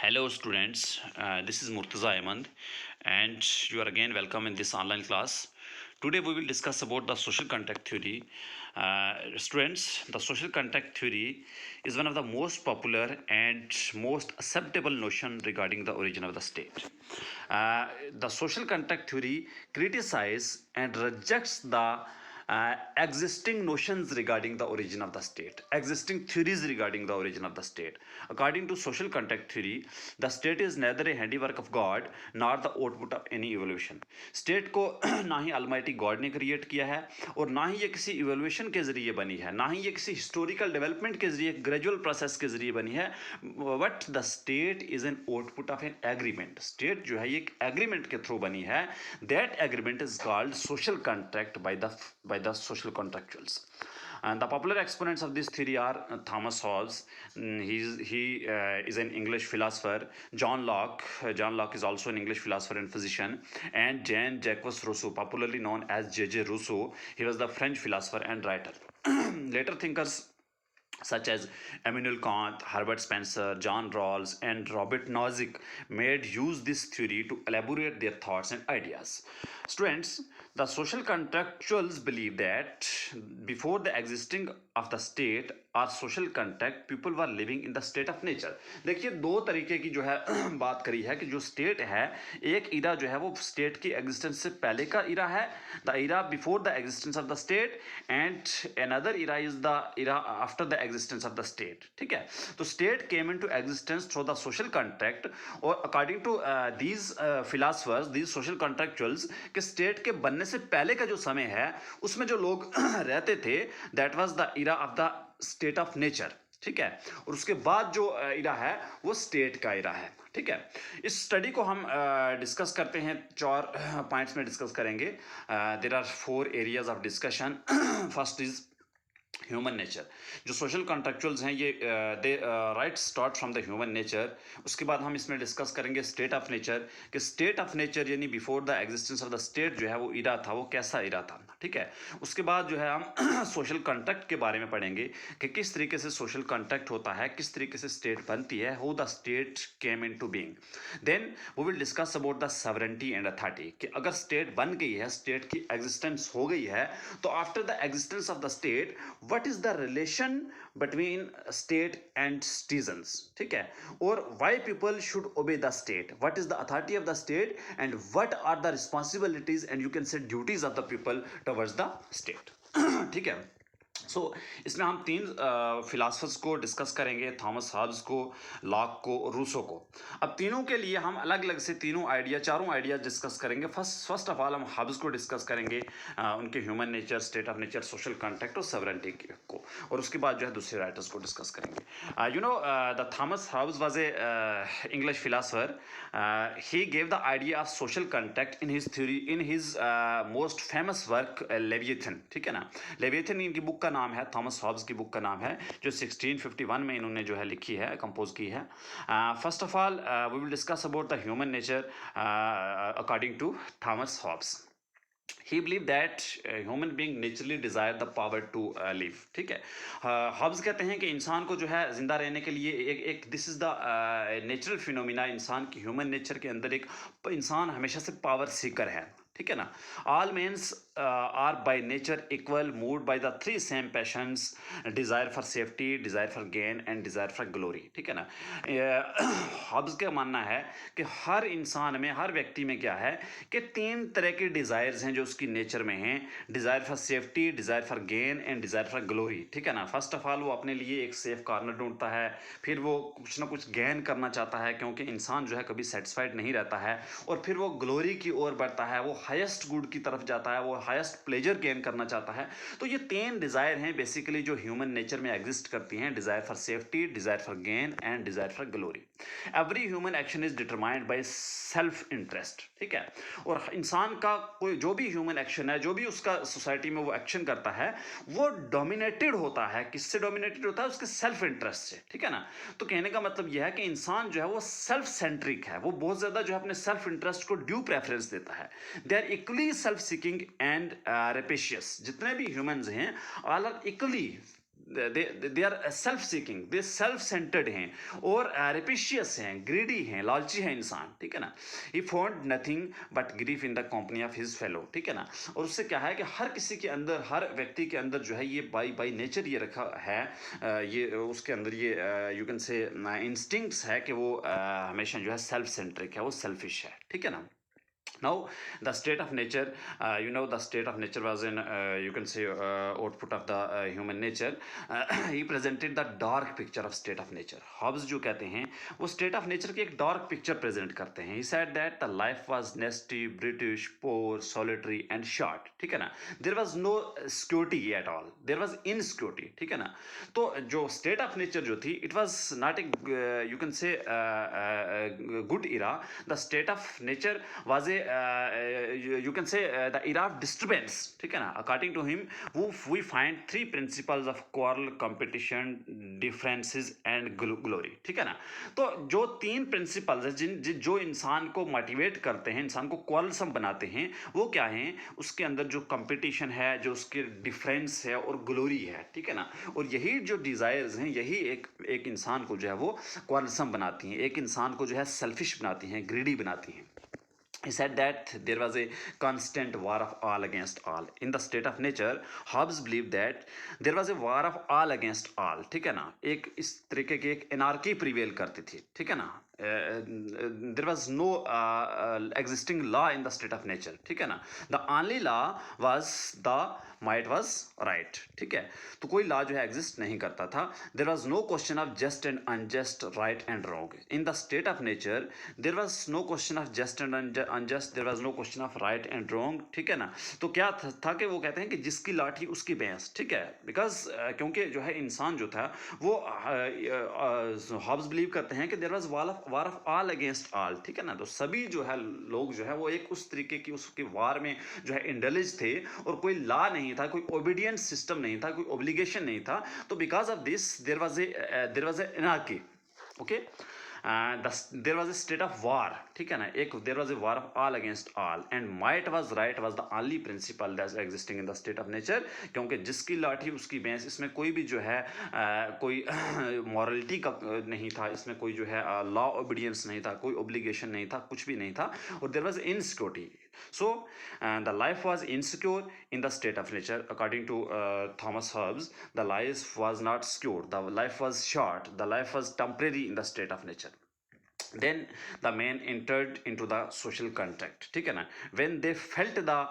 Hello students, this is Murtaza Ahmad and you are again welcome in this online class. Today we will discuss about the social contract theory. Students, the social contract theory is one of the most popular and most acceptable notion regarding the origin of the state. The social contract theory criticizes and rejects the existing notions regarding the origin of the state, existing theories regarding the origin of the state. According to social contract theory, the state is neither a handiwork of God nor the output of any evolution. State को ना ही almighty God ने create किया है और ना ही ये किसी evolution के जरिए बनी है, ना ही ये किसी हिस्टोरिकल डेवलपमेंट के जरिए, ग्रेजुअल प्रोसेस के जरिए बनी है. But the state is an output of an agreement. State जो है ये एक एग्रीमेंट के थ्रू बनी है. That agreement is called social contract by the social contractuals. And the popular exponents of this theory are Thomas Hobbes. He is an English philosopher. John Locke. John Locke is also an English philosopher and physician. And Jean-Jacques Rousseau, popularly known as J.J. Rousseau. He was the French philosopher and writer. Later thinkers such as Immanuel Kant, Herbert Spencer, John Rawls, and Robert Nozick made use this theory to elaborate their thoughts and ideas. Students, the social contractuals believe that before the existing of the state or social contract, people were living in the state of nature. देखिए दो तरीके की जो है बात करी है कि जो स्टेट है, एक इरा जो है वो स्टेट की एग्जिस्टेंस से पहले का इरा है, the era before the existence of the state, and another era is the era after the existence of the state. ठीक है, तो state came into existence through the social contract. और according to these philosophers, these social contractuals, कि state के बनने से पहले का जो समय है उसमें जो लोग रहते थे, that was the era of the state of nature. ठीक है, और उसके बाद जो इरा है वो स्टेट का इरा है. ठीक है, इस स्टडी को हम डिस्कस करते हैं, 4 पॉइंट्स में डिस्कस करेंगे. There are 4 areas of discussion. First is human nature. जो सोशल कॉन्ट्रैक्चुअल्स हैं ये they right start from the human nature. उसके बाद हम इसमें डिस्कस करेंगे स्टेट ऑफ नेचर, कि स्टेट ऑफ नेचर यानी before the existence of the state जो है वो इरा था, वो कैसा इरा था. ठीक है, उसके बाद जो है हम सोशल कॉन्ट्रैक्ट के बारे में पढ़ेंगे कि किस तरीके से सोशल कॉन्ट्रैक्ट होता है, किस तरीके से स्टेट बनती है, how the state came into being. Then we will discuss about the sovereignty and authority, कि अगर स्टेट बन गई है, स्टेट की एग्जिस्टेंस हो गई है, तो after the existence of the state what is the relation between state and citizens. ठीक है, और why people should obey the state, what is the authority of the state, and what are the responsibilities and you can say duties of the people towards the state. ठीक है, सो इसमें हम 3 philosophers को discuss करेंगे, Thomas Hobbes को, lock को और Rousseau को. अब तीनों के लिए हम अलग अलग से चारों आइडिया डिस्कस करेंगे. फर्स्ट ऑफ ऑल हम हॉब्स को डिस्कस करेंगे, उनके human nature, state of nature, social contract और सॉवरेनिटी को, और उसके बाद जो है दूसरे राइटर्स को डिस्कस करेंगे. You know the Thomas Hobbes was a English philosopher. He gave the idea of social contract in his theory, in his most famous work leviathan. ठीक है ना, लेविएथन इनकी बुक का नाम है, थॉमस हॉब्स की बुक का नाम है, जो 1651 में इन्होंने जो है लिखी है, कंपोज की है. First of all we will discuss about the human nature according to Thomas Hobbes. He believed that human being naturally desire the power to live. ठीक है, हॉब्स कहते हैं कि इंसान को जो है जिंदा रहने के लिए एक this is the natural phenomena. इंसान की ह्यूमन नेचर के अंदर एक इंसान हमेशा से पावर सीकर है. ठीक है ना, all mens are by nature equal, moved by the 3 same passions, desire for safety, desire for gain and desire for glory. ठीक है ना, हॉब्स का मानना है कि हर इंसान में, हर व्यक्ति में क्या है कि 3 तरह के डिज़ायर्स हैं जो उसकी नेचर में हैं. Desire for safety, desire for gain and desire for glory. ठीक है ना, फर्स्ट ऑफ ऑल वो अपने लिए एक सेफ कॉर्नर ढूंढता है, फिर वो कुछ ना कुछ गेन करना चाहता है, क्योंकि इंसान जो है कभी सेटिस्फाइड नहीं रहता है, और फिर वो ग्लोरी की ओर बढ़ता है, वो हाईएस्ट गुड की तरफ जाता है, वो हाईएस्ट प्लेजर गेन करना चाहता है. तो ये 3 डिज़ायर हैं बेसिकली जो ह्यूमन नेचर में एग्जिस्ट करती हैं: desire for safety, desire for gain and desire for glory. Every human action is determined by self interest. ठीक है, और इंसान का कोई जो भी ह्यूमन एक्शन है, जो भी उसका सोसाइटी में वो एक्शन करता है, वो डोमिनेटेड होता है. किससे डोमिनेटेड होता है? उसके सेल्फ इंटरेस्ट से. ठीक है ना, तो कहने का मतलब यह है कि इंसान जो है वो सेल्फ सेंट्रिक है, वो बहुत ज़्यादा जो है अपने सेल्फ इंटरेस्ट को ड्यू प्रेफरेंस देता है. They are equally self seeking and rapacious. जितने भी ह्यूमंस हैं all are equally they are self seeking, they self centred हैं और रेपिशियस हैं, ग्रीडी हैं, लालची है इंसान, ठीक है ना। He found nothing but grief in the company of his fellow, ठीक है ना। और उससे क्या है कि हर किसी के अंदर, हर व्यक्ति के अंदर जो है ये बाई बाई नेचर ये रखा है, ये उसके अंदर ये यू कैन से इंस्टिंक्ट्स है कि वो हमेशा जो है सेल्फ सेंट्रिक है, वो सेल्फिश है, ठीक है ना। Now, the state of nature, the state of nature was in, you can say, output of the human nature. He presented the dark picture of state of nature. Hobbes जो कहते हैं वो state of nature की एक dark picture present करते हैं. He said that the life was nasty, British, poor, solitary and short. ठीक है ना. There was no security at all. There was insecurity. ठीक है ना. तो जो state of nature जो थी, it was not a you can say good era. The state of nature was a you can say the era of disturbance, ठीक है ना. According to him, we find three principles of quarrel, competition, differences and glory, ठीक है ना. तो जो तीन principles हैं जो इंसान को मोटिवेट करते हैं, इंसान को क्वारलसम बनाते हैं, वो क्या हैं? उसके अंदर जो कंपटीशन है, जो उसके डिफरेंस है और ग्लोरी है, ठीक है ना. और यही जो डिज़ायर्स हैं, यही एक इंसान को जो है वो क्वारलसम बनाती हैं, एक इंसान को जो है सेल्फिश बनाती हैं, ग्रीडी बनाती हैं. He said that there was a constant war of all against all. In the state of nature, Hobbes believed that there was a war of all against all. ठीक है ना. एक इस तरीके की एक एनार्की प्रिवेल करती थी, ठीक है ना. There was no existing law in the state of nature, ठीक है ना. The only law was the might was right, ठीक है. तो कोई लॉ जो है एग्जिस्ट नहीं करता था. There was no question of just and unjust, right and wrong. In the state of nature, there was no question of just and unjust. There was no question of right and wrong, ठीक है ना. तो क्या था कि वो कहते हैं कि जिसकी लाठी उसकी भैंस, ठीक है. बिकॉज क्योंकि जो है इंसान जो था वो हॉब्स बिलीव करते हैं कि there was war of all against all, ठीक है ना. तो सभी जो है लोग जो है वो एक उस तरीके की उसके वार में जो है इंडल्ज थे और कोई लॉ नहीं था, कोई ओबीडियंस सिस्टम नहीं था, कोई ओब्लिगेशन नहीं था. तो because of this there was a anarchy, okay. There was a state of war, ठीक है ना. एक there was a war of all against all and might was right was the only principle that existing in the state of nature. क्योंकि जिसकी लाठी उसकी भैंस, इसमें कोई भी जो है कोई मॉरलिटी का नहीं था, इसमें कोई जो है लॉ ओबीडियंस नहीं था, कोई ओब्लिगेशन नहीं था, कुछ भी नहीं था. और there was insecurity. So, the life was insecure in the state of nature. According to Thomas Hobbes, the life was not secure. The life was short. The life was temporary in the state of nature. Then the man entered into the social contract, ठीक है ना. When they felt the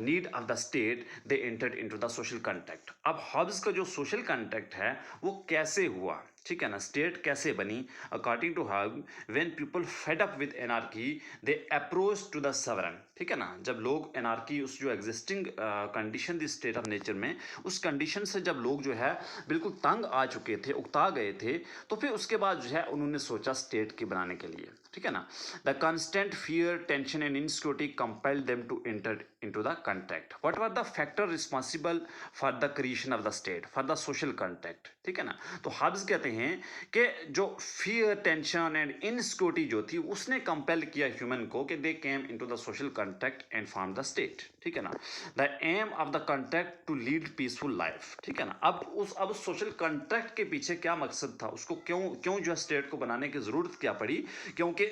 need of the state, they entered into the social contract. अब Hobbs का जो social contract है वो कैसे हुआ, ठीक है ना. स्टेट कैसे बनी? According to Hobbes, when people fed up with anarchy they approach to the sovereign, ठीक है ना. जब लोग एनार्की, उस जो एग्जिस्टिंग कंडीशन थी स्टेट ऑफ नेचर में, उस कंडीशन से जब लोग जो है बिल्कुल तंग आ चुके थे, उकता गए थे, तो फिर उसके बाद जो है उन्होंने सोचा स्टेट की बनाने के लिए, ठीक है ना. The constant fear, tension and insecurity compelled them to enter into the contract. What were the factor responsible for the creation of the state, for the social contract, ठीक है ना. तो हॉब्स कहते हैं कि जो फियर, टेंशन एंड इनसिक्योरिटी जो थी उसने कंपेल किया ह्यूमन को कि they came into the social contract and form the state, ठीक है ना. The aim of the contract to lead peaceful life, ठीक है ना. अब सोशल कॉन्ट्रैक्ट के पीछे क्या मकसद था, उसको क्यों जो है स्टेट को बनाने की जरूरत क्या पड़ी? क्योंकि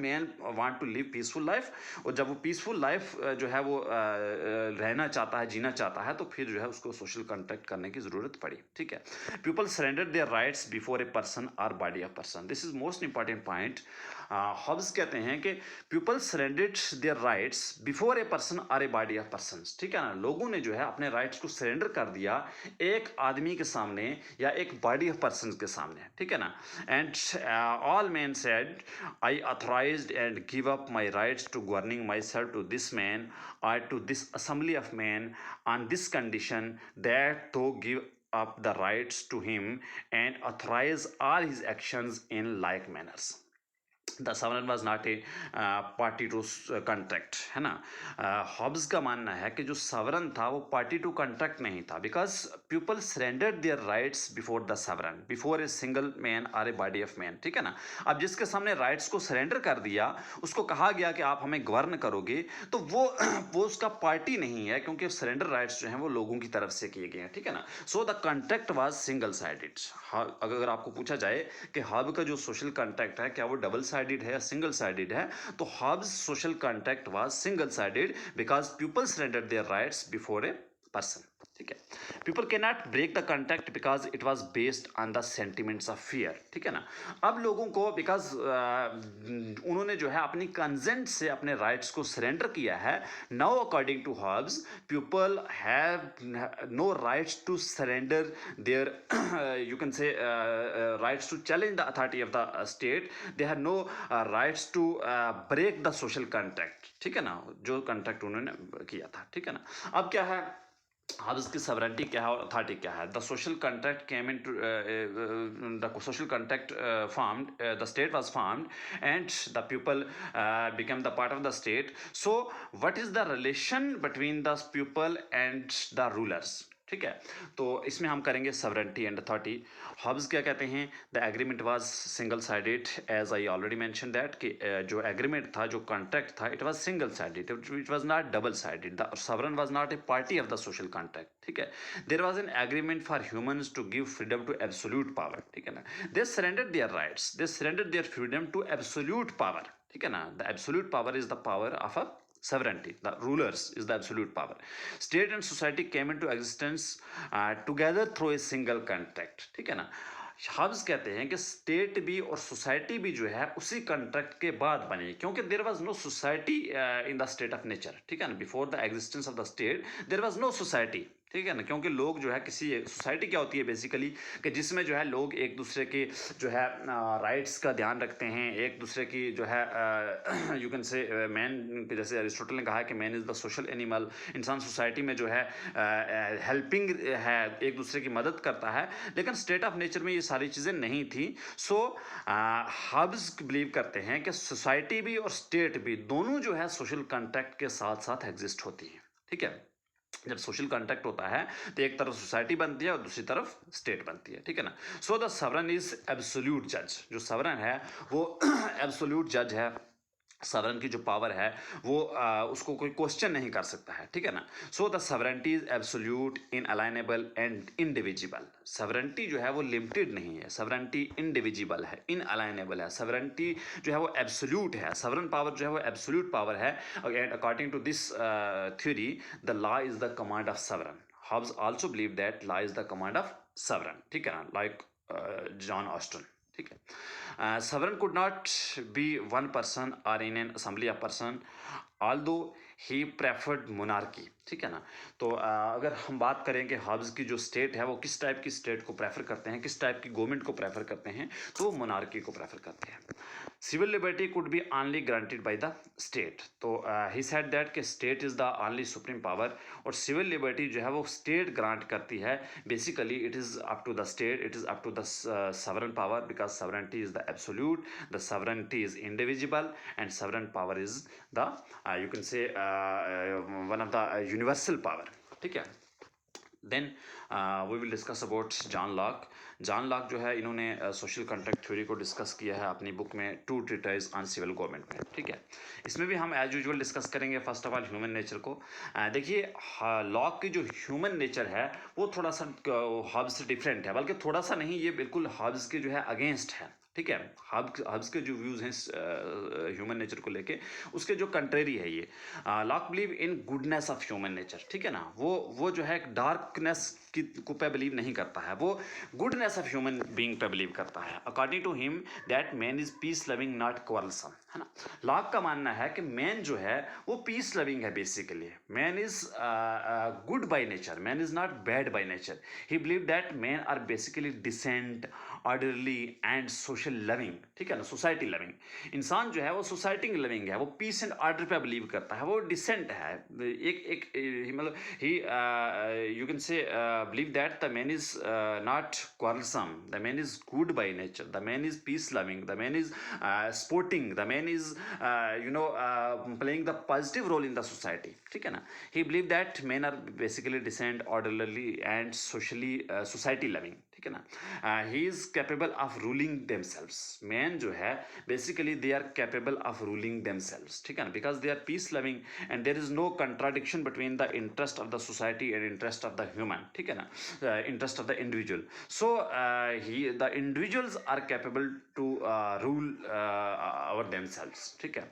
man want to live peaceful life, और जब वो पीसफुल लाइफ जो है वो रहना चाहता है, जीना चाहता है, तो फिर जो है उसको सोशल कॉन्ट्रैक्ट करने की जरूरत पड़ी, ठीक है. People surrender their rights before a person और body of person. This is most important point. Hobbes कहते हैं कि people surrendered their rights before a person और ए बॉडी ऑफ पर्सन, ठीक है ना. लोगों ने जो है अपने राइट्स को सरेंडर कर दिया एक आदमी के सामने या एक बॉडी ऑफ पर्सन के सामने, ठीक है ना. And all man said, I authorised and give up my rights to governing myself to this man or to this assembly of men on this condition that to give up the rights to him and authorize all his actions in like manners. The sovereign was not a party to contract, है ना। Hobbs का मानना है कि जो सवरन था वो party to contract नहीं था, because people surrendered their rights before the सवरन, before a single man और ए बॉडी ऑफ मैन, ठीक है ना। अब जिसके सामने राइट्स को सरेंडर कर दिया, उसको कहा गया कि आप हमें गवर्न करोगे, तो वो उसका पार्टी नहीं है, क्योंकि सरेंडर राइट्स जो हैं वो लोगों की तरफ से किए गए हैं, ठीक है ना। So the contract was single sided. अगर आपको पूछा जाए कि हब का जो सोशल कॉन्ट्रैक्ट है क्या वो डबल साइडेड है या सिंगल साइडेड है, तो Hobbes social contract was single sided because people surrendered their rights before a person, ठीक है। People cannot break the contract because it was based on the sentiments of fear, ठीक है ना। अब लोगों को बिकॉज उन्होंने जो है अपनी कंसेंट से अपने राइट्स को सरेंडर किया है। Now according to Hobbes, people have no rights to surrender their you can say rights to challenge the authority of the state. They have no rights to break the social contract, ठीक है ना, जो contract उन्होंने किया था, ठीक है ना। अब क्या है, अब इसकी सवरेंटी क्या है और अथॉरिटी क्या है। The social contract came into the social contract formed, the state was formed and the people become the part of the state. So what is the relation between the people and the rulers, ठीक है। तो इसमें हम करेंगे सवरेंटी and authority. Hubs क्या कहते हैं, the agreement was single sided, as I already mention that कि जो एग्रीमेंट था, जो कॉन्ट्रैक्ट था, it was single sided, it was not double sided. The sovereign was not a party of the social contract, ठीक है। There was an agreement for humans to give freedom to absolute power, ठीक है ना। They surrendered their rights, they surrendered their freedom to absolute power, ठीक है ना। The absolute power is the power of a sovereignty. The rulers is the absolute power. State and society came into existence together through a single contract, ठीक है ना। Hubs कहते हैं कि state भी और सोसाइटी भी जो है उसी कॉन्ट्रैक्ट के बाद बनी, क्योंकि there was no society in the state of nature, ठीक है ना। Before the existence of the state there was no society, ठीक है ना। क्योंकि लोग जो है किसी सोसाइटी क्या होती है बेसिकली, कि जिसमें जो है लोग एक दूसरे के जो है राइट्स का ध्यान रखते हैं, एक दूसरे की जो है यू कैन से मैन, जैसे अरिस्टोटल ने कहा है कि man is the social animal. इंसान सोसाइटी में जो है हेल्पिंग है, एक दूसरे की मदद करता है, लेकिन स्टेट ऑफ नेचर में ये सारी चीज़ें नहीं थी। सो हब्स बिलीव करते हैं कि सोसाइटी भी और स्टेट भी दोनों जो है सोशल कॉन्ट्रैक्ट के साथ साथ एग्जिस्ट होती है, ठीक है। जब सोशल कॉन्ट्रैक्ट होता है तो एक तरफ सोसाइटी बनती है और दूसरी तरफ स्टेट बनती है, ठीक है ना। सो द सवरन इज एब्सोल्यूट जज, जो सवरन है वो एब्सोल्यूट जज है। सवरन की जो पावर है वो उसको कोई क्वेश्चन नहीं कर सकता है, ठीक है ना। So the sovereignty is absolute, inalienable and indivisible. Sovereignty जो है वो लिमिटेड नहीं है, सवरेंटी इनडिविजिबल है, इनअलाइनेबल है। सवरेंटी जो है वो एब्सोल्यूट है, सवरन पावर जो है वो एब्सोल्यूट पावर है। And according to this theory the law is the command of sovereign. Hobbes also believe that law is the command of sovereign, ठीक है ना, लाइक जॉन ऑस्टन, ठीक है। Sovereign could not be one person or in an assembly of person, although he preferred monarchy, ठीक है ना। तो अगर हम बात करें कि हब्स की जो स्टेट है वो किस टाइप की स्टेट को प्रेफर करते हैं, किस टाइप की गवर्नमेंट को प्रेफर करते हैं, तो वो मोनार्की को प्रेफर करते हैं। Civil liberty could be only granted by the state. तो ही सेड दैट कि state is the only supreme power, और सिविल लिबर्टी जो है वो स्टेट ग्रांट करती है। Basically it is up to the state, it is up to the sovereign power, because sovereignty is the absolute, the sovereignty is indivisible, and sovereign power is the you can say one of the universal power, ठीक है। Then we will discuss about John Locke. John Locke जो है इन्होंने social contract theory को discuss किया है अपनी book में two treatise on civil government में, ठीक है। इसमें भी हम एज यूजुअल डिस्कस करेंगे first of all human nature को। देखिए लॉक की जो ह्यूमन नेचर है वो थोड़ा सा हब्स से डिफरेंट है, बल्कि थोड़ा सा नहीं, ये बिल्कुल हब्स के जो है अगेंस्ट है, ठीक है। हब्स के जो व्यूज़ हैं ह्यूमन नेचर को लेके उसके जो कंट्रेरी है ये। Lock believe in goodness of human nature, ठीक है ना। वो जो है डार्कनेस को पे बिलीव नहीं करता है, वो गुडनेस ऑफ ह्यूमन बीइंग पे बिलीव करता है। According to him that man is peace loving not quarrelsome, है ना। लॉक का मानना है कि मैन जो है वो पीस लविंग है basically. Man is good by nature, man is not bad by nature. He believe that man are basically decent orderly and social loving, ठीक है ना, सोसाइटी लविंग। इंसान जो है वो सोसाइटी लविंग है, वो पीस एंड ऑर्डर पे बिलीव करता है, वो डिसेंट है। मतलब he you can say believe that the man is not quarrelsome, the man is good by nature, the man is peace loving, the man is sporting, the man is playing the positive role in the society, ठीक है ना। he believe that men are basically decent, orderly and society loving, ठीक है ना। he is capable of ruling themselves, men जो है basically they are capable of ruling themselves, ठीक है ना, because they are peace loving and there is no contradiction between the interest of the society and interest of the human, ठीक है ना, interest of the individual. So the individuals are capable to rule over themselves, ठीक है।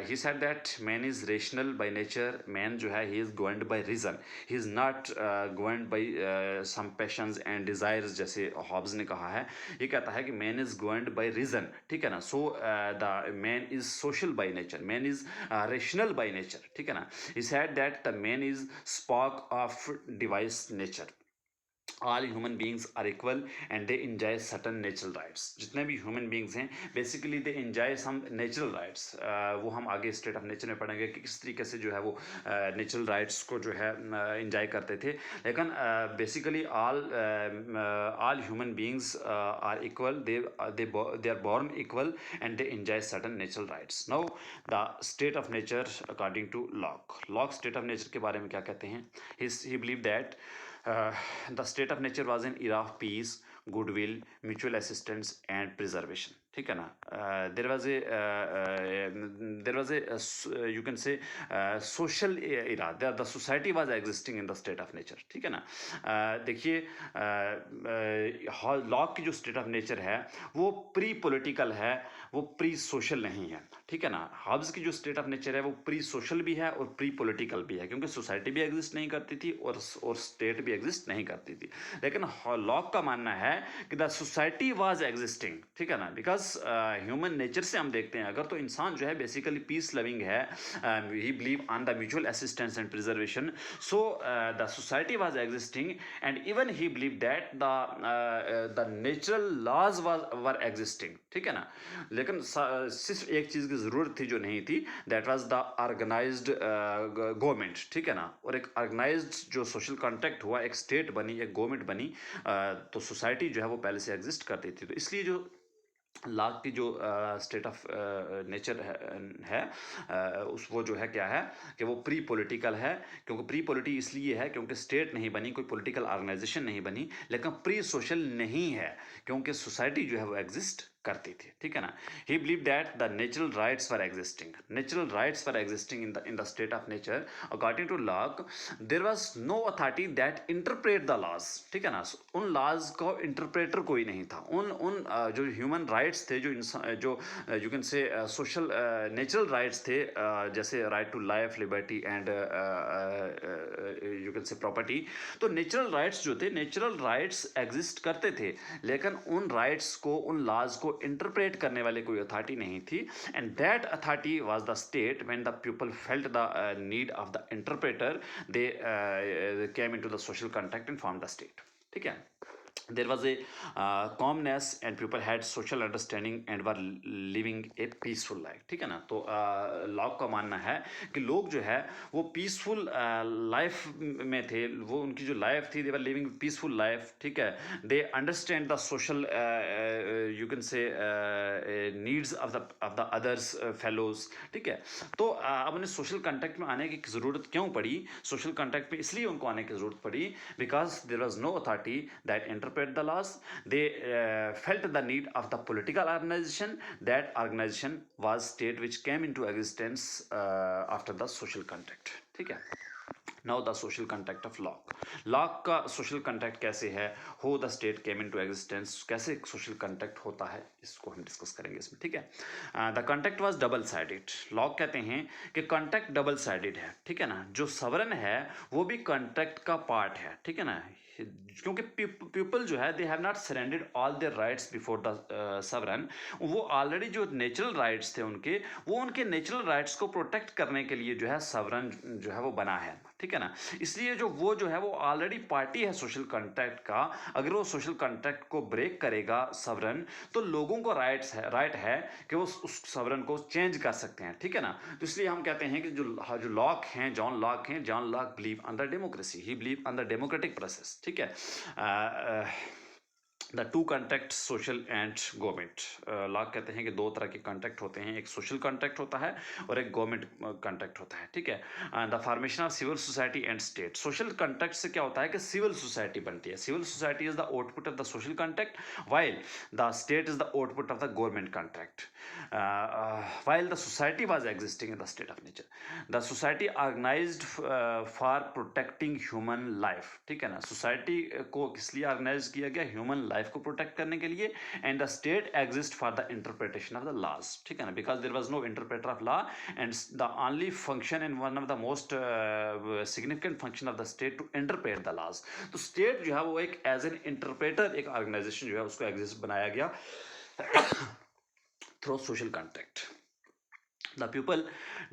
he said that man is rational by nature, man जो है he is governed by reason, he is not governed by some passions and desires, जैसे Hobbs ने कहा है। ये कहता है कि man is governed by reason, ठीक है ना। so the man is social by nature, man is rational by nature, ठीक है ना। he said that the man is spark of device nature, all human beings are equal and they enjoy certain natural rights। जितने भी human beings हैं basically they enjoy some natural rights। वो हम आगे state of nature में पढ़ेंगे कि किस तरीके से जो है वो नेचुरल राइट्स को जो है enjoy करते थे। लेकिन basically all human beings are equal, they are born equal and they enjoy certain natural rights। Now the state of nature according to Locke state of nature के बारे में क्या कहते हैं। he believed that the state of nature was an era of peace, goodwill, mutual assistance and preservation, ठीक है ना। there was a you can say social era, the society was existing in the state of nature, ठीक है ना। देखिए lock की जो state of nature है वो प्री पॉलिटिकल है, वो प्री सोशल नहीं है, ठीक है ना। हॉब्स की जो स्टेट ऑफ नेचर है वो प्री सोशल भी है और प्री पॉलिटिकल भी है, क्योंकि सोसाइटी भी एग्जिस्ट नहीं करती थी और स्टेट भी एग्जिस्ट नहीं करती थी। लेकिन लॉक का मानना है कि द सोसाइटी वाज एग्जिस्टिंग, ठीक है ना, बिकॉज ह्यूमन नेचर से हम देखते हैं अगर तो इंसान जो है बेसिकली पीस लविंग है, he believe on the mutual assistance and preservation. So the society was existing and even he believe that the natural laws were existing, ठीक है ना। लेकिन सिर्फ एक चीज़ की ज़रूरत थी जो नहीं थी, that was the organised government, ठीक है ना। और एक ऑर्गेनाइज्ड जो सोशल कॉन्ट्रैक्ट हुआ, एक स्टेट बनी, एक गवर्नमेंट बनी, तो सोसाइटी जो है वो पहले से एग्जिस्ट करती थी। तो इसलिए जो लॉक की जो स्टेट ऑफ नेचर है उस वो जो है क्या है कि वो प्री पॉलिटिकल है, क्योंकि प्री पॉलिटी इसलिए है क्योंकि स्टेट नहीं बनी, कोई पॉलिटिकल ऑर्गेनाइजेशन नहीं बनी। लेकिन प्री सोशल नहीं है क्योंकि सोसाइटी जो है वो एग्जिस्ट करती थी, ठीक है ना। He believe that the natural rights were existing, natural rights were existing in the state of nature. According to Locke there was no authority that interpret the laws, ठीक है ना। उन लॉज को इंटरप्रेटर कोई नहीं था। उन जो ह्यूमन राइट्स थे, जो इंसान जो you can say social natural rights थे, जैसे right to life, liberty and you can say property, तो नेचुरल राइट्स जो थे, नेचुरल राइट्स एग्जिस्ट करते थे, लेकिन उन राइट्स को, उन लॉज को इंटरप्रेट करने वाले कोई अथॉरिटी नहीं थी। And that authority was the state. When the people felt the need of the interpreter, they came into the social contract and form the state, ठीक है। there was a calmness and people had social understanding and were living a peaceful life, ठीक है ना। तो lock का मानना है कि लोग जो है वो पीसफुल लाइफ में थे, वो उनकी जो लाइफ थी, they were living peaceful life, ठीक है। they understand the social you can say needs of the others fellows, ठीक है। तो अब उन्हें सोशल कॉन्टैक्ट में आने की ज़रूरत क्यों पड़ी? सोशल कॉन्टैक्ट में इसलिए उनको आने की ज़रूरत पड़ी because there was no authority that interpret the laws. They felt the need of the political organization. That organization was state which came into existence after the social contract, ठीक है। Now the social contract of lock. Lock का social contract कैसे है, हो the state came into existence, कैसे social contract होता है, इसको हम डिस्कस करेंगे इसमें, ठीक है। The contract was double sided. Lock कहते हैं कि कॉन्ट्रैक्ट डबल साइडेड है, ठीक है ना। जो सवरन है वो भी कॉन्ट्रैक्ट का पार्ट है, ठीक है ना, क्योंकि पीपल जो है they have not surrendered all their rights before the sovereign. वो ऑलरेडी जो नेचुरल राइट्स थे उनके, वो उनके नेचुरल राइट्स को प्रोटेक्ट करने के लिए जो है सवरन जो है वो बना है, ठीक है ना। इसलिए वो जो है वो ऑलरेडी पार्टी है सोशल कॉन्ट्रैक्ट का, अगर वो सोशल कॉन्ट्रैक्ट को ब्रेक करेगा सवरन, तो लोगों को राइट है कि वो उस सवरन को चेंज कर सकते हैं, ठीक है ना। तो इसलिए हम कहते हैं कि जो लॉक हैं, John Locke believe on the democracy, he believe on the democratic process, ठीक है। The two contract social and government, lock कहते हैं कि दो तरह के कॉन्ट्रैक्ट होते हैं, एक सोशल कॉन्ट्रैक्ट होता है और एक गवर्नमेंट कॉन्ट्रैक्ट होता है, ठीक है। The formation of civil society and state, social contract से क्या होता है कि सिविल सोसाइटी बनती है, civil society is the output of the social contract, while the state is the output of the government contract, while the society was existing in the state of nature, the society organized for protecting human life, ठीक है ना। Society को किस लिए organise किया गया, human life को protect करने के लिए, and the state exist for the interpretation of the laws, ठीक है ना, because there was no interpreter of law, and the only function and one of the most significant function of the state to interpret the laws. तो state जो है वो एक as an interpreter, एक organization जो है उसको एग्जिस्ट बनाया गया through social contract. The people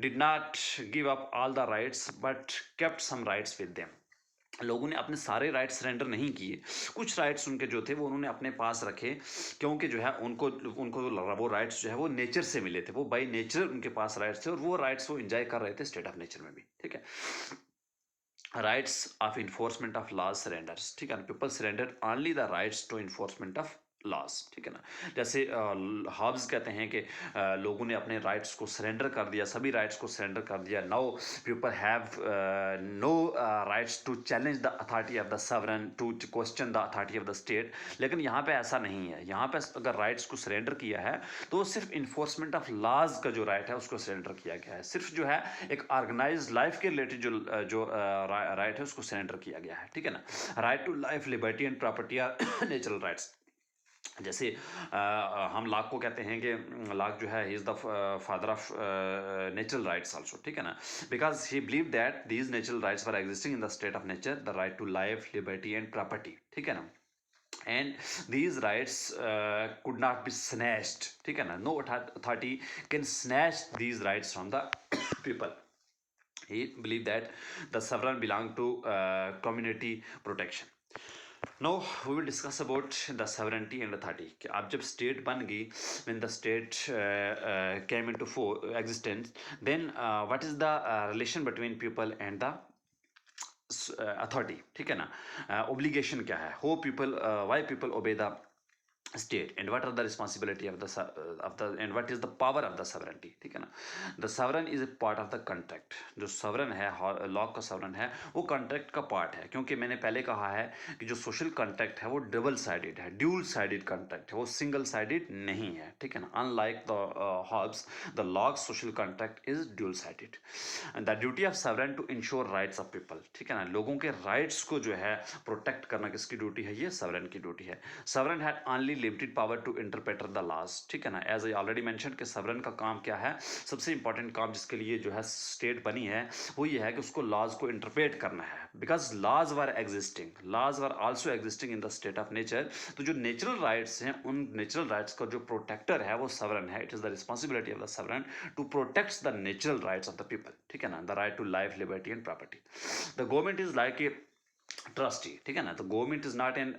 did not give up all the rights but kept some rights with them. लोगों ने अपने सारे राइट्स सरेंडर नहीं किए, कुछ राइट्स उनके जो थे वो उन्होंने अपने पास रखे, क्योंकि जो है उनको उनको वो राइट्स जो है वो नेचर से मिले थे, वो बाई नेचर उनके पास राइट्स थे, और वो राइट्स वो एंजॉय कर रहे थे स्टेट ऑफ नेचर में भी, ठीक है। Rights of enforcement of laws surrenders, ठीक है ना, people surrender only the rights to enforcement of laws, ठीक है ना। जैसे हॉब्स कहते हैं कि लोगों ने अपने राइट्स को सरेंडर कर दिया, सभी राइट्स को सरेंडर कर दिया, now people have no rights to challenge the authority of the sovereign, to question the authority of the state. लेकिन यहाँ पे ऐसा नहीं है, यहाँ पे अगर राइट्स को सरेंडर किया है तो सिर्फ इन्फोर्समेंट ऑफ लॉज का जो राइट है उसको सरेंडर किया गया है, सिर्फ जो है एक ऑर्गेनाइज लाइफ के रिलेटेड जो राइट है उसको सरेंडर किया गया है, ठीक है ना। Right to life, liberty and property are natural rights. जैसे हम लॉक को कहते हैं कि लॉक जो है he is the father of natural rights also, ठीक है ना, because he believe that these natural rights were existing in the state of nature, the right to life, liberty and property, ठीक है ना, and these rights could not be snatched, ठीक है ना, no authority can snatch these rights from the people. He believed that the sovereign belonged to community protection. Now we will discuss about the sovereignty and authority. कि अब जब state बन गई, when the state came into existence, then what is the relation between people and the authority, ठीक है ना, obligation क्या है, how people why people obey the state, and what are the responsibility of the and what is the power of the sovereignty, ठीक है ना। the sovereign is a part of the contract, जो sovereign है, law का sovereign है, वो contract का part है, क्योंकि मैंने पहले कहा है कि जो social contract है वो double sided है, dual sided contract है, वो single sided नहीं है, ठीक है ना। unlike the Hobbes, the law's social contract is dual sided, and the duty of sovereign to ensure rights of people, ठीक है ना, लोगों के rights को जो है protect करना किसकी ड्यूटी है, ये sovereign की ड्यूटी है। sovereign had only limited power to interpret the laws, ठीक है ना। एज आई ऑलरेडी मेंशन कि सवरन का काम क्या है, सबसे इंपॉर्टेंट काम जिसके लिए जो है स्टेट बनी है वो ये है कि उसको लॉज को इंटरप्रेट करना है, because laws were also existing in the state of nature. तो जो नेचुरल राइट्स हैं, उन नेचुरल राइट्स का जो प्रोटेक्टर है वो सवरन है। It is the responsibility of the sovereign to protect the natural rights of the people, ठीक है ना, the right to life, liberty and property. The government is like a trustee, ठीक है ना, तो government is not an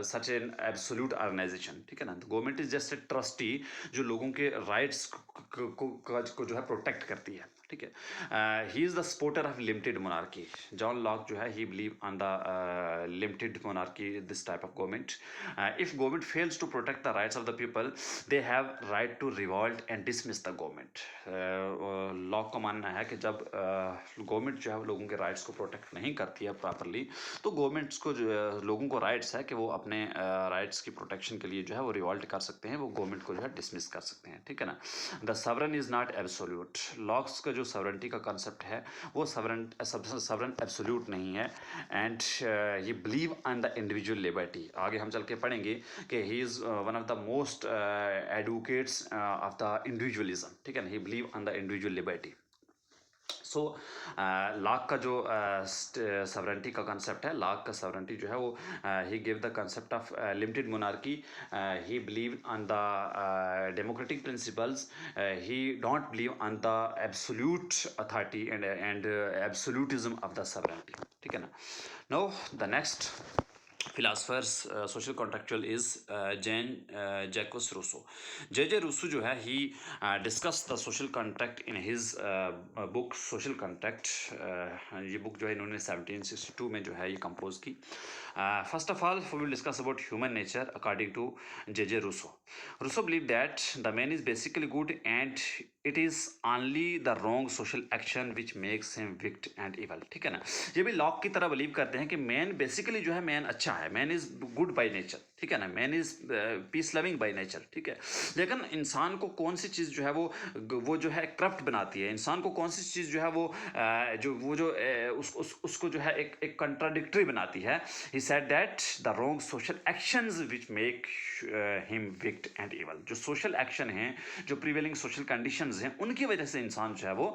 such an absolute organization, ठीक है ना, तो government is just a trustee जो लोगों के राइट्स को जो है प्रोटेक्ट करती है, ठीक है। He is the supporter of limited monarchy, John Locke जो है he believe on the limited monarchy, this type of government. If government fails to protect the rights of the people, they have right to revolt and dismiss the government. Locke का मानना है कि जब government जो है लोगों के rights को प्रोटेक्ट नहीं करती है प्रॉपरली, तो गवर्नमेंट्स को जो लोगों को राइट्स है कि वो अपने राइट्स की प्रोटेक्शन के लिए जो है वो रिवॉल्ट कर सकते हैं, वो गवर्नमेंट को जो है डिसमिस कर सकते हैं, ठीक है ना। The सवरन is not absolute, locks का जो सवरनिटी का कंसेप्ट है वो सवरन एब्सोल्यूट नहीं है, एंड ये believe on the individual liberty. आगे हम चल के पढ़ेंगे कि he is one of the most advocates of the individualism, ठीक है ना, he believe on the individual liberty. So Locke का जो सवरेंटी का कंसेप्ट है, लाक का सवरेंटी जो है वो he give the concept of limited monarchy, he believe on the democratic principles, he don't believe on the absolute authority and absolutism of the sovereignty, ठीक है ना. Now the next philosophers social contractual is Jacques Rousseau. J.J. Rousseau जो है he discussed the social contract in his book Social Contract. ये book जो है इन्होंने 1762 में जो है ये कंपोज की. First of all, we will discuss about human nature according to J.J. Rousseau. Rousseau believed that the man is basically good and it is only the wrong social action which makes him wicked and evil. ठीक है ना. ये भी lock की तरह believe करते हैं कि मैन बेसिकली जो है मैन अच्छा है, man is good by nature, ठीक है ना, man is peace loving by nature, ठीक है. लेकिन इंसान को कौन सी चीज़ जो है वो जो है करप्ट बनाती है, इंसान को कौन सी चीज़ जो है वो उसको जो है एक कंट्राडिक्टरी बनाती है. ही said that the wrong social actions which make him wicked and evil. जो सोशल एक्शन हैं, जो प्रिवेलिंग सोशल कंडीशंस हैं, उनकी वजह से इंसान जो है वो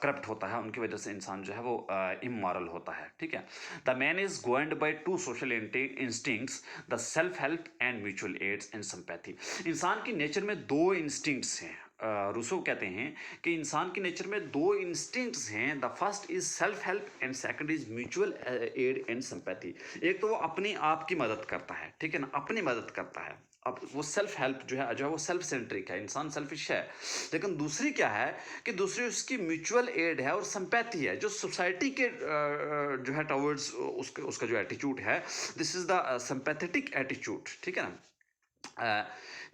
करप्ट होता है, उनकी वजह से इंसान जो है वो इमोरल होता है, ठीक है. The man is governed by two social instincts, the self help and mutual aids and sympathy. इंसान की नेचर में दो इंस्टिंक्ट्स हैं. रूसो कहते हैं कि इंसान की नेचर में दो इंस्टिंक्ट्स हैं. The first is self help and second is mutual aid and sympathy. एक तो वो अपनी आप की मदद करता है, ठीक है ना, अपनी मदद करता है. अब वो सेल्फ हेल्प जो है वो सेल्फ सेंट्रिक है, इंसान सेल्फिश है. लेकिन दूसरी क्या है कि दूसरी उसकी म्यूचुअल एड है और सिंपैथी है, जो सोसाइटी के जो है टवर्ड्स उसका जो एटीट्यूड है, this is the sympathetic attitude, ठीक है ना.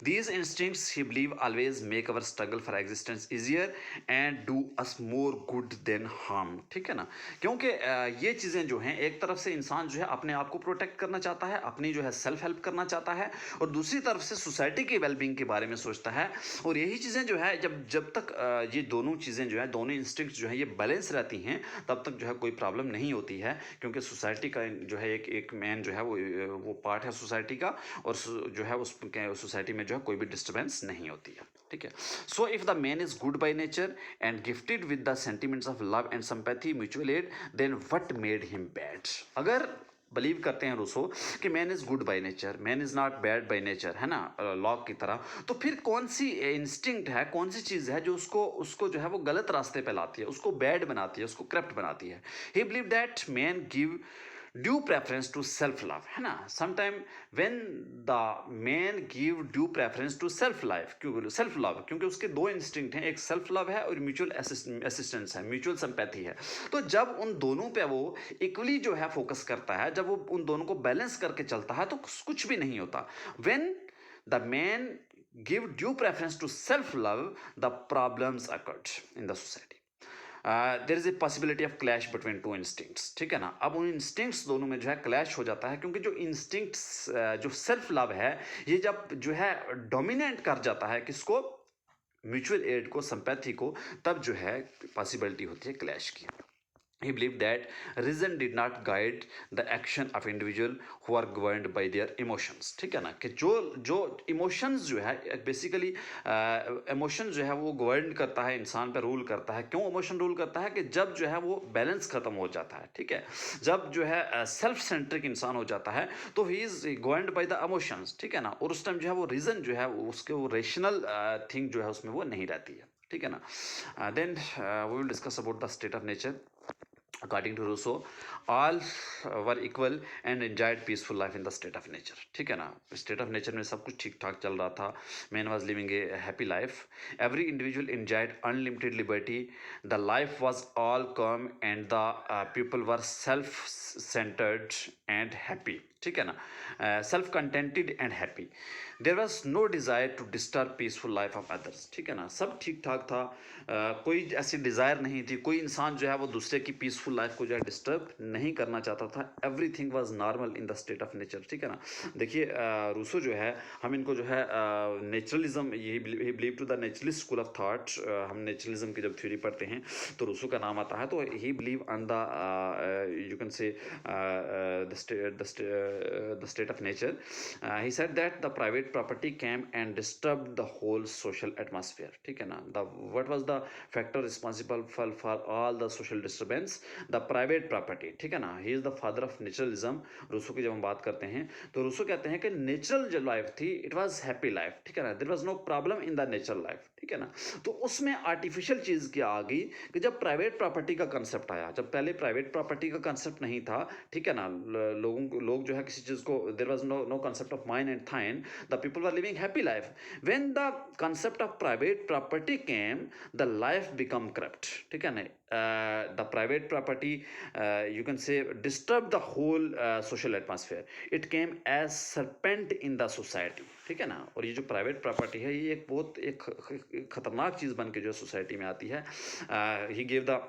These instincts, he believe, always make our struggle for existence easier and do us more good than harm. ठीक है ना. क्योंकि ये चीज़ें जो हैं, एक तरफ से इंसान जो है अपने आप को प्रोटेक्ट करना चाहता है, अपनी जो है सेल्फ हेल्प करना चाहता है, और दूसरी तरफ से सोसाइटी के वेलबींग के बारे में सोचता है. और यही चीज़ें जो है जब तक ये दोनों चीज़ें जो है, दोनों इंस्टिंक्ट्स जो है ये बैलेंस रहती हैं, तब तक जो है कोई प्रॉब्लम नहीं होती है. क्योंकि सोसाइटी का जो है एक मैन जो है वो पार्ट है सोसाइटी का, और जो है उस सोसाइटी में जो है कोई भी डिस्टर्बेंस नहीं होती है, ठीक है. So if the man is good by nature and gifted with the sentiments of love and sympathy mutual aid, then what made him bad. अगर बिलीव करते हैं रूसो कि man is good by nature, man is not bad by nature, है ना, lock की तरह, तो फिर कौन सी इंस्टिंक्ट है, कौन सी चीज़ है जो उसको जो है वो गलत रास्ते पे लाती है, उसको बैड बनाती है, उसको करप्ट बनाती है. He believe that man give due preference to self love, है ना. Sometime when the man give due preference to self love, क्योंकि उसके दो इंस्टिंक्ट हैं, एक सेल्फ लव है और म्यूचुअल असिस्टेंस है, म्यूचुअल सिंपैथी है. तो जब उन दोनों पे वो इक्वली जो है फोकस करता है, जब वो उन दोनों को बैलेंस करके चलता है, तो कुछ भी नहीं होता. When the man give due preference to self love, the problems occurred in the society. There is a possibility of clash between two instincts, ठीक है ना. अब उन इंस्टिंक्ट्स दोनों में जो है क्लैश हो जाता है, क्योंकि जो इंस्टिंक्ट्स जो सेल्फ लव है, ये जब जो है डोमिनेट कर जाता है किसको, म्यूचुअल एड को, सिंपैथी को, तब जो है पॉसिबिलिटी होती है क्लैश की. He believed that reason did not guide the action of individual who are governed by their emotions. ठीक है ना, कि जो इमोशंस जो है बेसिकली इमोशन जो है वो गवर्न करता है, इंसान पे रूल करता है. क्यों इमोशन रूल करता है? कि जब जो है वो बैलेंस खत्म हो जाता है, ठीक है, जब जो है सेल्फ सेंट्रिक इंसान हो जाता है, तो he is governed by the emotions, ठीक है ना. और उस टाइम जो है वो रीजन जो है उसके वो रेशनल थिंग जो है उसमें वो नहीं रहती है, ठीक है ना. Then we will discuss about the state of nature. According to Rousseau, all were equal and enjoyed peaceful life in the state of nature. ठीक है ना. स्टेट ऑफ नेचर में सब कुछ ठीक ठाक चल रहा था. Man was living A happy life. Every individual enjoyed unlimited liberty. The life was all calm and the people were self-centered and happy. ठीक है ना, self contented and happy. There was no desire to disturb peaceful life of others. ठीक है ना, सब ठीक ठाक था, कोई ऐसी डिज़ायर नहीं थी, कोई इंसान जो है वो दूसरे की पीस पीसफुल लाइफ को जो है डिस्टर्ब नहीं करना चाहता था। Everything was normal in the state of nature, ठीक है ना। देखिए रूसो जो है, हम इनको जो है नेचुरलिज्म, ये believe to the naturalist school of thought. हम नेचुरलिज्म की जब थ्योरी पढ़ते हैं तो रूसो का नाम आता है। तो he believe on the you can say the state of nature. He said that the private property came and disturb the whole social atmosphere, ठीक है ना। The what was the factor responsible for all the social disturbance? The private property, ठीक है ना। He is the father of naturalism. Rousseau की जब हम बात करते हैं तो रूसो कहते हैं कि नेचुरल जो लाइफ थी इट वाज हैप्पी लाइफ, ठीक है ना। There was no problem in the natural life, ठीक है ना। तो उसमें आर्टिफिशियल चीज़ क्या आ गई कि जब प्राइवेट प्रॉपर्टी का कंसेप्ट आया, जब पहले प्राइवेट प्रॉपर्टी का कंसेप्ट नहीं था, ठीक है ना। लोग जो है किसी चीज़ को, there was no concept of mine and thine, the people were living happy life. When the concept of private property came, the life become corrupt, ठीक है ना। The private property you can say disturb the whole social atmosphere. It came as serpent in the society, ठीक है ना। और ये जो private property है ये एक बहुत एक खतरनाक चीज़ बन के जो सोसाइटी में आती है। He give the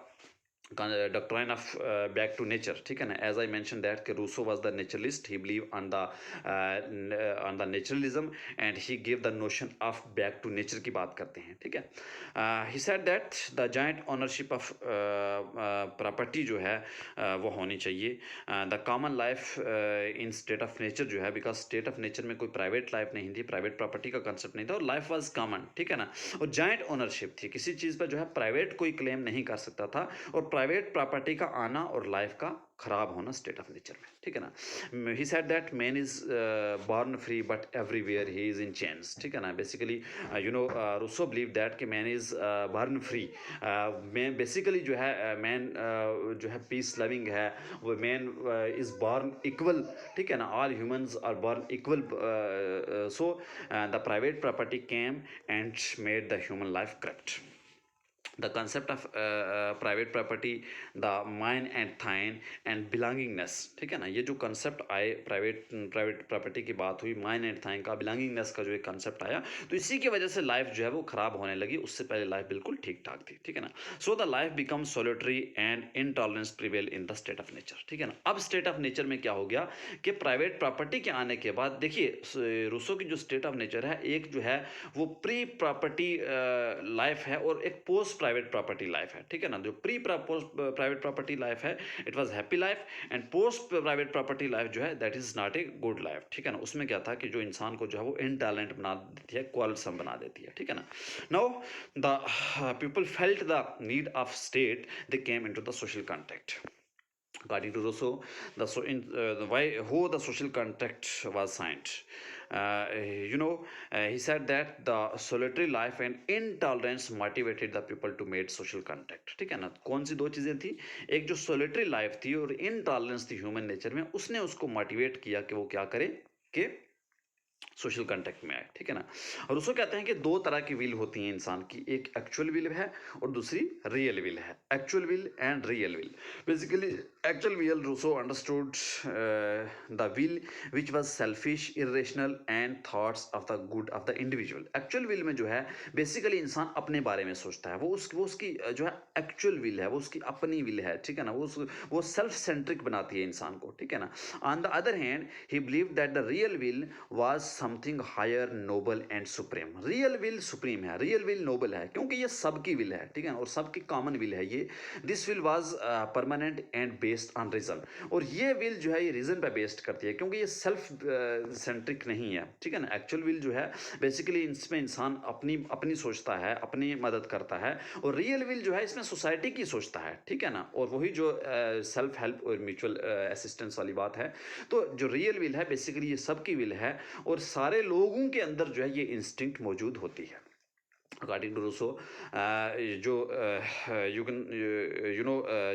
doctrine of back to nature, ठीक है ना। as I mentioned that कि Rousseau was the naturalist, he believed on the naturalism and he gave the notion of back to nature की बात करते हैं, ठीक है। he said that the joint ownership of property जो है वो होनी चाहिए। the common life in state of nature जो है, because state of nature में कोई प्राइवेट लाइफ नहीं थी, प्राइवेट प्रॉपर्टी का कंसेप्ट नहीं था और लाइफ वाज कॉमन, ठीक है ना। और जॉइंट ओनरशिप थी, किसी चीज़ पर जो है प्राइवेट कोई क्लेम नहीं कर सकता था। और प्राइवेट प्रॉपर्टी का आना और लाइफ का खराब होना स्टेट ऑफ नेचर में, ठीक है ना। He said that man is born free but everywhere he is in chains, ठीक है ना। Basically you know Rousseau believe that कि man is born free. Man basically जो है मैन जो है पीस लविंग है, वो मैन इज बॉर्न इक्वल, ठीक है ना। All humans are born equal. So the private property came and made the human life corrupt. The concept of private property, the mine and thine and belongingness, ठीक है ना। ये जो concept आए, private property की बात हुई, माइन एंड थाइन का, बिलोंगिंगनेस का जो एक कंसेप्ट आया, तो इसी की वजह से लाइफ जो है वो खराब होने लगी। उससे पहले लाइफ बिल्कुल ठीक ठाक थी, ठीक है ना। So the life become solitary and intolerance prevail in the state of nature, ठीक है ना। अब स्टेट ऑफ नेचर में क्या हो गया कि प्राइवेट प्रॉपर्टी के आने के बाद, देखिए रूसो की जो स्टेट ऑफ नेचर है, एक जो है वो प्री प्रॉपर्टी लाइफ है और एक पोस्ट प्राइवेट प्रॉपर्टी लाइफ है, ठीक है ना। जो प्री प्राइवेट प्रॉपर्टी लाइफ है it was happy life, and post private property life जो है that is not a good life, ठीक है ना। उसमें क्या था कि जो इंसान को जो है वो इनटैलेंट बना देती है, क्वालिसम बना देती है, ठीक है ना। Now the people felt the need of state, they came into the social contract. According to Rousseau, how the social contract was signed. He said that the solitary life and intolerance motivated the people to make social contact, ठीक है ना। कौन सी दो चीज़ें थी? एक जो solitary life थी और इनटॉलरेंस थी ह्यूमन नेचर में, उसने उसको मोटिवेट किया कि वो क्या करे कि सोशल कांटेक्ट में आए, ठीक है ना। और उसको कहते हैं कि दो तरह की विल होती हैं इंसान की, एक एक्चुअल विल है और दूसरी रियल विल है। Actual will and real will. Basically actual will, Rousseau understood the will which was selfish, irrational and thoughts of the good of the individual. Actual will में जो है बेसिकली इंसान अपने बारे में सोचता है, वो उसकी जो है एक्चुअल विल है, वो उसकी अपनी विल है, ठीक है ना। वो सेल्फ सेंट्रिक बनाती है इंसान को, ठीक है ना। On the other hand he believe that the real will was something higher, noble and supreme. Real will supreme है, रियल विल नोबल है, क्योंकि ये सबकी विल है, ठीक है ना, और सबकी कॉमन विल है ये। This will was permanent and based on reason. और ये विल जो है ये रीजन पे बेस्ड करती है, क्योंकि ये सेल्फ सेंट्रिक नहीं है, ठीक है ना। एक्चुअल विल जो है बेसिकली इसमें इंसान अपनी सोचता है, अपनी मदद करता है, और रियल विल जो है इसमें सोसाइटी की सोचता है, ठीक है ना। और वही जो सेल्फ हेल्प और म्यूचुअल असिस्टेंस वाली बात है। तो जो रियल विल है बेसिकली ये सबकी विल है, और सारे लोगों के अंदर जो है ये इंस्टिंक्ट मौजूद होती है। अकॉर्डिंग टू रूसो जो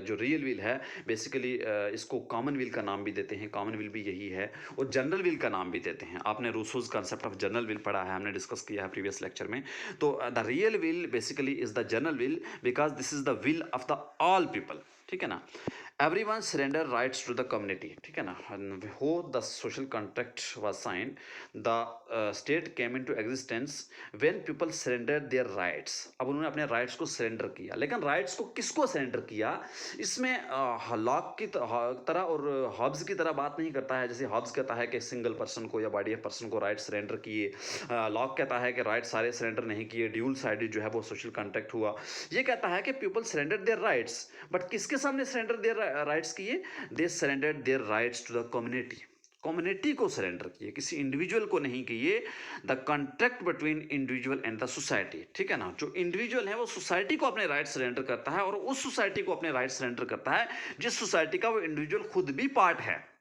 जो रियल विल है बेसिकली इसको कॉमन विल का नाम भी देते हैं, कॉमन विल भी यही है, और जनरल विल का नाम भी देते हैं। आपने रूसोज कंसेप्ट ऑफ जनरल विल पढ़ा है, हमने डिस्कस किया है प्रीवियस लेक्चर में। तो the real will basically is the general will, because this is the will of the all people, ठीक है ना। Everyone surrender rights to the community, ठीक है ना। हो the social contract was signed, the state came into existence when people surrender their rights. अब उन्होंने अपने राइट्स को सरेंडर किया, लेकिन राइट्स को किसको सरेंडर किया? इसमें लॉक की तरह और हॉब्स की तरह बात नहीं करता है। जैसे हॉब्स कहता है कि सिंगल पर्सन को या बॉडी ऑफ पर्सन को राइट सरेंडर किए, लॉक कहता है कि राइट सारे सरेंडर नहीं किए, ड्यूल साइडेड जो है वो सोशल कॉन्ट्रैक्ट हुआ। ये कहता है कि people surrender their rights, but किसके सामने सरेंडर देयर राइट्स किए? They surrender their rights to the community. Community को सरेंडर किए, किसी इंडिविजुअल को नहीं किए। The contract between individual and the society, ठीक है ना। जो इंडिविजुअल है वो सोसाइटी को अपने राइट सरेंडर करता है, और उस सोसाइटी को अपने राइट सरेंडर करता है जिस सोसाइटी का वो इंडिविजुअल खुद भी पार्ट है,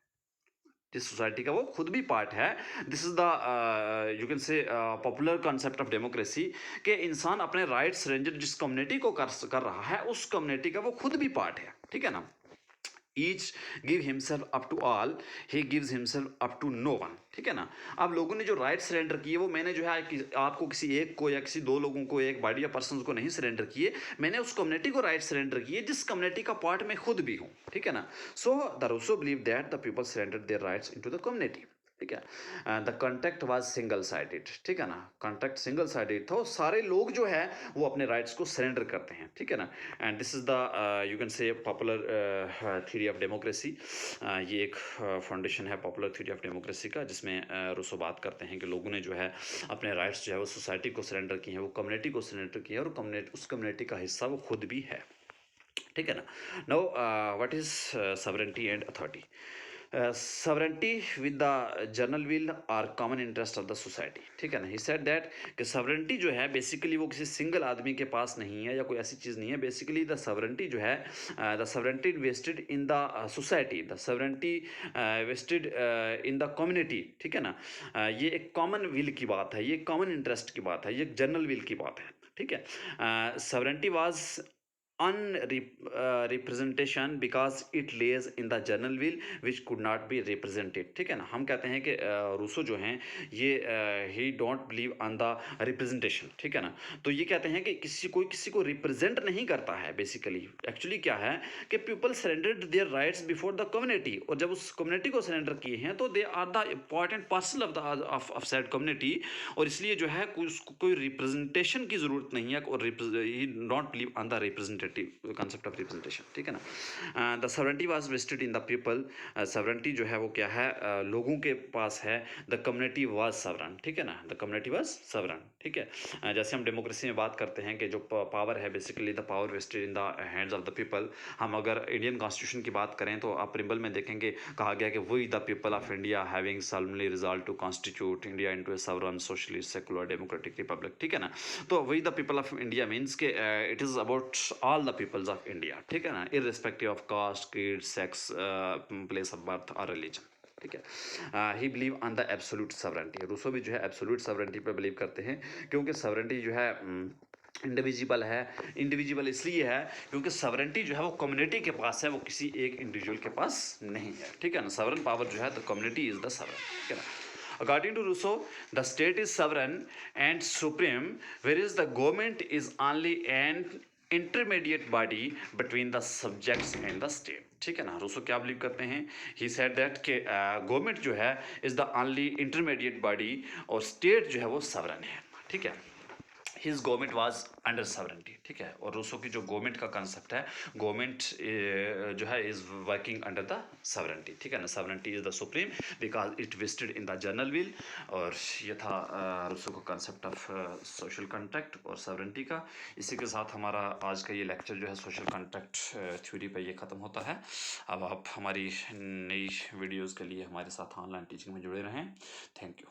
जिस सोसाइटी का वो खुद भी पार्ट है। This is the you can से पॉपुलर कॉन्सेप्ट ऑफ डेमोक्रेसी, कि इंसान अपने राइट सरेंडर जिस कम्युनिटी को कर रहा है, उस कम्युनिटी का वो खुद भी पार्ट है, ठीक है ना। Each give himself up to all, he gives himself up to no one, ठीक है ना। अब लोगों ने जो राइट सरेंडर किए वो मैंने जो है आपको किसी एक को या किसी दो लोगों को, एक बॉडी या पर्सन को नहीं सरेंडर किए, मैंने उस कम्युनिटी को राइट सरेंडर किए जिस कम्युनिटी का पार्ट मैं खुद भी हूँ, ठीक है ना। So the Rousseau believe that the people surrender their rights into the community, ठीक है। The contract was single sided, ठीक है ना। कॉन्ट्रैक्ट सिंगल साइडेड था, सारे लोग जो है वो अपने राइट्स को सरेंडर करते हैं, ठीक है ना। And this is the you can से पॉपुलर थ्योरी ऑफ डेमोक्रेसी। ये एक फाउंडेशन है पॉपुलर थ्योरी ऑफ डेमोक्रेसी का, जिसमें रूसो बात करते हैं कि लोगों ने जो है अपने राइट्स जो है वो सोसाइटी को सरेंडर किए हैं, वो कम्युनिटी को सरेंडर किए हैं, और कम्युनिटी उस कम्युनिटी का हिस्सा वो खुद भी है, ठीक है ना। Now what is sovereignty and authority? sovereignty with the general will or common interest of the society, ठीक है ना। he said that कि sovereignty जो है बेसिकली वो किसी सिंगल आदमी के पास नहीं है या कोई ऐसी चीज़ नहीं है। बेसिकली द sovereignty जो है the sovereignty vested in the society, the sovereignty vested in the community, ठीक है ना। ये एक कॉमन विल की बात है, ये कॉमन इंटरेस्ट की बात है, ये एक जनरल विल की बात है, ठीक है। sovereignty was unrepresentation because it lays in the general will which could not be represented, ठीक है ना। हम कहते हैं कि रूसो जो हैं ये ही don't believe on the representation, ठीक है ना। तो ये कहते हैं कि किसी को रिप्रेजेंट नहीं करता है। बेसिकली एक्चुअली क्या है कि people surrendered their rights before the community, और जब उस कम्युनिटी को सरेंडर किए हैं तो they are the important person of the of said community, और इसलिए जो है कोई रिप्रेजेंटेशन की ज़रूरत नहीं है, और he not believe on the representative concept of representation, ठीक है ना। The sovereignty was vested in the people, sovereignty जो है वो क्या है लोगों के पास है। द कम्युनिटी was sovereign, ठीक है ना। द कम्युनिटी was sovereign, ठीक है। जैसे हम डेमोक्रेसी में बात करते हैं कि जो पावर है basically the power vested in the hands of the people. हम अगर इंडियन कॉन्स्टिट्यूशन की बात करें तो आप प्रिम्बल में देखेंगे कहा गया कि we the people of India having solemnly resolved to constitute India into a sovereign socialist secular democratic republic, ठीक है ना। तो we the people of India means के it is about all the peoples of India, ठीक है ना, irrespective of caste, creed, sex, place of birth और religion, ठीक है। He believe on the absolute sovereignty. Rousseau भी जो है एब्सोल्यूट सॉवरेंटी पे बिलीव करते हैं, क्योंकि सॉवरेंटी जो है इंडिविजिबल है। इंडिविजिबल इसलिए है क्योंकि सॉवरेंटी जो है वो कम्युनिटी के पास है, वो किसी एक इंडिविजुअल के पास नहीं है, ठीक है ना। सॉवरेन पावर जो है the community is the sovereign, ठीक है ना। According to Rousseau, the state is sovereign and supreme, whereas the government is only an intermediate body between the subjects and the state, ठीक है ना। रूसो क्या believe करते हैं? ही सेड दैट कि गवर्नमेंट जो है is the only intermediate body, और स्टेट जो है वो सवरन है, ठीक है। हिज गवर्नमेंट वाज अंडर सवरेंटी, ठीक है। और रूसो की जो गवर्नमेंट का कंसेप्ट है, गवर्नमेंट जो है is working under the sovereignty, ठीक है ना। Sovereignty is the supreme because it vested in the general will, और ये था रूसो का कंसेप्ट ऑफ सोशल कॉन्ट्रैक्ट और सवरेंटी का। इसी के साथ हमारा आज का ये लेक्चर जो है सोशल कॉन्ट्रैक्ट थ्योरी पे ये ख़त्म होता है। अब आप हमारी नई वीडियोज़ के लिए हमारे साथ ऑनलाइन टीचिंग में जुड़े रहें। Thank you.